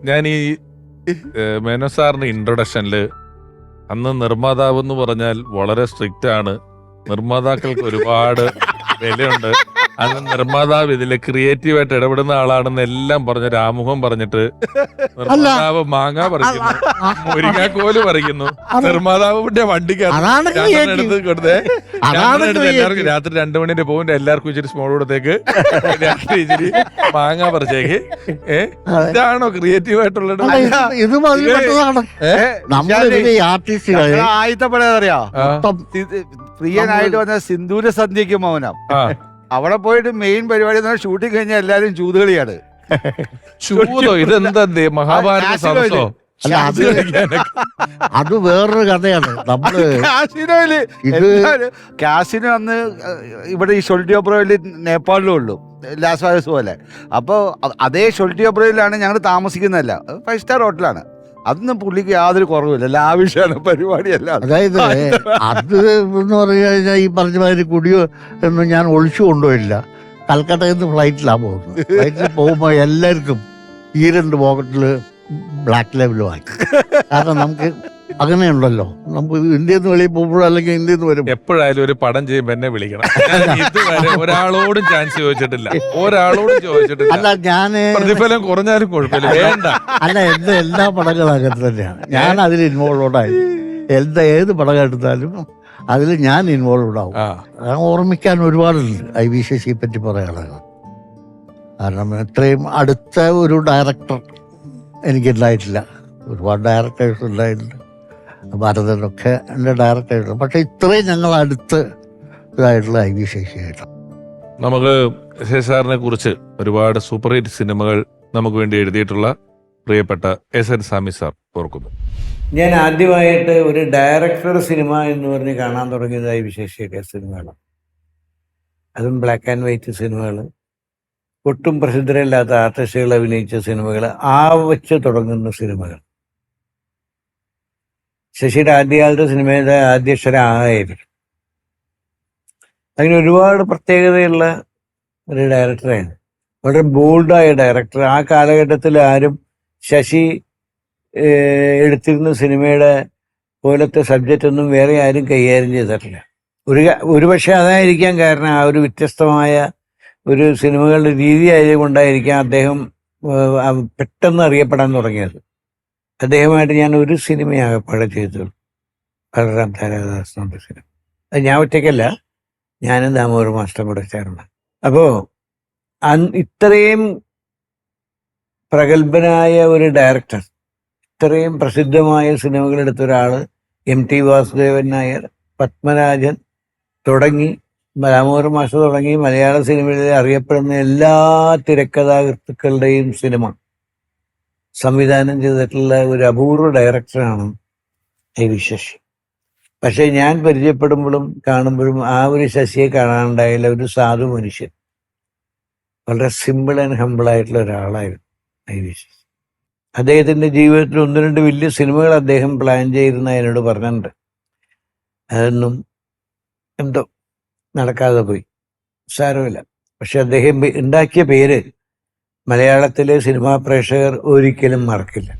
ഞാൻ ഈ മേനോ സാറിന്റെ ഇൻട്രൊഡക്ഷനില് അന്ന് നിർമ്മാതാവ് എന്ന് പറഞ്ഞാൽ വളരെ സ്ട്രിക്റ്റ് ആണ്, നിർമ്മാതാക്കൾക്ക് ഒരുപാട് വിലയുണ്ട്, അന്ന് നിർമ്മാതാവ് ഇതില് ക്രിയേറ്റീവായിട്ട് ഇടപെടുന്ന ആളാണെന്ന് എല്ലാം പറഞ്ഞ രാമുഖം പറഞ്ഞിട്ട് നിർമ്മാതാവ് മാങ്ങ പറിക്കുന്നു, മുരിങ്ങാക്കോല് പറിക്കുന്നു, നിർമ്മാതാവിന്റെ വണ്ടിക്ക് എടുത്ത് കൊടുത്തേ എല്ലാവർക്കും രാത്രി 2 മണിന്റെ പോകും, എല്ലാവർക്കും ഇച്ചിരി സ്മോൾ കൊടുത്തേക്ക്, രാത്രി ഇച്ചിരി മാങ്ങ പറിച്ചേക്ക്. ഇതാണോ ക്രിയേറ്റീവ് ആയിട്ടുള്ളത്? ആയിത്തപ്പെടാറിയോ പ്രിയനായിട്ട് വന്ന സിന്ദൂര സന്ധ്യയ്ക്ക് മൗനം. അവിടെ പോയിട്ട് മെയിൻ പരിപാടി ഷൂട്ടിങ് കഴിഞ്ഞാൽ എല്ലാരും ചൂതുകളിയാണ്. ചൂതോ? ഇതെന്താ മഹാഭാരത സദസ്സോ? അത് വേറൊരു കഥയാണ്. നമ്മള് കാസിനോ അന്ന് ഇവിടെ ഈ ഷൊൾട്ടിയോപ്രോയില് നേപ്പാളിലും ഉള്ളു, ലാസ് വേഗസ് പോലെ. അപ്പോൾ അതേ ഷൊൾട്ടിയോപ്രോയിലാണ് ഞങ്ങൾ താമസിക്കുന്നതല്ല, 5 സ്റ്റാർ ഹോട്ടലാണ്. അതൊന്നും പുള്ളിക്ക് യാതൊരു കുറവില്ല, ലാവിഷാണ് പരിപാടിയല്ല. അതായത് അത് എന്ന് പറഞ്ഞു കഴിഞ്ഞാൽ ഈ പറഞ്ഞ മാതിരി കുടിയോ ഒന്നും ഞാൻ ഒളിച്ചു കൊണ്ടുപോയില്ല. കൽക്കട്ടയിൽ നിന്ന് ഫ്ലൈറ്റിലാണ് പോകുന്നത്. ഫ്ലൈറ്റിൽ പോകുമ്പോൾ എല്ലാവർക്കും ഈ 2 പോക്കറ്റില് ബ്ലാക്ക് ലേബിൾ വാങ്ങി. കാരണം നമുക്ക് അങ്ങനെയുണ്ടല്ലോ, നമുക്ക് ഇന്ത്യയിൽ നിന്ന് വെളിയിൽ പോകുമ്പോഴോ അല്ലെങ്കിൽ ഇന്ത്യയിൽ നിന്ന് വരും. എപ്പോഴായാലും ഒരു പടം ചെയ്യുമ്പോൾ എന്നെ വിളിക്കണം. ഇതുവരെ ഒരാളോടും ചാൻസ് ചോദിച്ചിട്ടില്ല, ഒരാളോടും ചോദിച്ചിട്ടില്ല. അല്ല, ഞാന് പ്രതിഫലം കുറഞ്ഞാലും കുഴപ്പമില്ല, വേണ്ട. അല്ല, എന്റെ എല്ലാ പടങ്ങളും അങ്ങനെ തന്നെയാണ്. ഞാൻ അതിൽ ഇൻവോൾവ്ഡായി. ഏത് പടം എടുത്താലും അതിൽ ഞാൻ ഇൻവോൾവ്ഡ് ആവും. ഓർമ്മിക്കാൻ ഒരുപാടുണ്ട് ഐ വി ശശിയെ പറ്റി പറയാനുള്ളത്. കാരണം ഇത്രയും അടുത്ത ഒരു ഡയറക്ടർ എനിക്കുണ്ടായിട്ടില്ല. ഒരുപാട് ഡയറക്ടേഴ്സ് ഉണ്ടായിട്ടുണ്ട്, ഭരതനൊക്കെ എൻ്റെ ഡയറക്ടേഴ്സ്. പക്ഷെ ഇത്രയും ഞങ്ങൾ അടുത്ത് ഇതായിട്ടുള്ള ഐ വി ശശിയായിട്ടാണ്. നമുക്ക് ശശിസാറിനെ കുറിച്ച് ഒരുപാട് സൂപ്പർ ഹിറ്റ് സിനിമകൾ നമുക്ക് വേണ്ടി എഴുതിയിട്ടുള്ള പ്രിയപ്പെട്ട SN സ്വാമി സാർ ഓർക്കുന്നു. ഞാൻ ആദ്യമായിട്ട് ഒരു ഡയറക്ടർ സിനിമ എന്ന് പറഞ്ഞ് കാണാൻ തുടങ്ങിയത് ഐ വി ശശിയുടെ സിനിമകളാണ്. അതും ബ്ലാക്ക് ആൻഡ് വൈറ്റ് സിനിമകൾ, ഒട്ടും പ്രസിദ്ധരല്ലാത്ത ആർട്ടിസ്റ്റുകൾ അഭിനയിച്ച സിനിമകൾ, വെച്ച് തുടങ്ങുന്ന സിനിമകൾ. ശശിയുടെ ആദ്യകാലത്തെ സിനിമയുടെ ആദ്യാക്ഷരം ആയിരുന്നു. അങ്ങനെ ഒരുപാട് പ്രത്യേകതയുള്ള ഒരു ഡയറക്ടറായിരുന്നു, വളരെ ബോൾഡായ ഡയറക്ടർ. ആ കാലഘട്ടത്തിൽ ആരും ശശി എടുത്തിരുന്ന സിനിമയുടെ പോലത്തെ സബ്ജക്റ്റ് ഒന്നും വേറെ ആരും കൈകാര്യം ചെയ്തിട്ടില്ല. ഒരുപക്ഷെ അതായിരിക്കാം കാരണം, ആ ഒരു വ്യത്യസ്തമായ ഒരു സിനിമകളുടെ രീതി ആയതുകൊണ്ടായിരിക്കാം അദ്ദേഹം പെട്ടെന്ന് അറിയപ്പെടാൻ തുടങ്ങിയത്. അദ്ദേഹമായിട്ട് ഞാൻ ഒരു സിനിമയാകപ്പാടെ ചെയ്തുള്ളൂ, ബലറാം താരാദാസ് എന്ന സിനിമ. അത് ഞാൻ ഒറ്റയ്ക്കല്ല, ഞാനും ദാമോദർ മാസ്റ്ററും കൂടെ ചേർന്ന്. അപ്പോൾ ഇത്രയും പ്രഗത്ഭനായ ഒരു ഡയറക്ടർ, ഇത്രയും പ്രസിദ്ധമായ സിനിമകൾ എടുത്ത ഒരാൾ, MT വാസുദേവൻ നായർ, പത്മരാജൻ തുടങ്ങി ദാമോദർ മാസ്റ്റർ തുടങ്ങി മലയാള സിനിമയിൽ അറിയപ്പെടുന്ന എല്ലാ തിരക്കഥാകൃത്തുക്കളുടെയും സിനിമ സംവിധാനം ചെയ്തിട്ടുള്ള ഒരു അപൂർവ ഡയറക്ടറാണ് ഐ വി ശശി. പക്ഷേ ഞാൻ പരിചയപ്പെടുമ്പോഴും കാണുമ്പോഴും ആ ഒരു ശശിയെ കാണാനുണ്ടായില്ല. ഒരു സാധു മനുഷ്യൻ, വളരെ സിമ്പിൾ ആൻഡ് ഹമ്പിൾ ആയിട്ടുള്ള ഒരാളായിരുന്നു ഐ വി ശശി. അദ്ദേഹത്തിൻ്റെ ജീവിതത്തിൽ 1-2 വലിയ സിനിമകൾ അദ്ദേഹം പ്ലാൻ ചെയ്തിരുന്ന എന്നോട് പറഞ്ഞിട്ടുണ്ട്. അതൊന്നും എന്തോ നടക്കാതെ പോയി, സാരമില്ല. പക്ഷെ അദ്ദേഹം ഉണ്ടാക്കിയ പേര് മലയാളത്തിലെ സിനിമാ പ്രേക്ഷകർ ഒരിക്കലും മറക്കില്ല.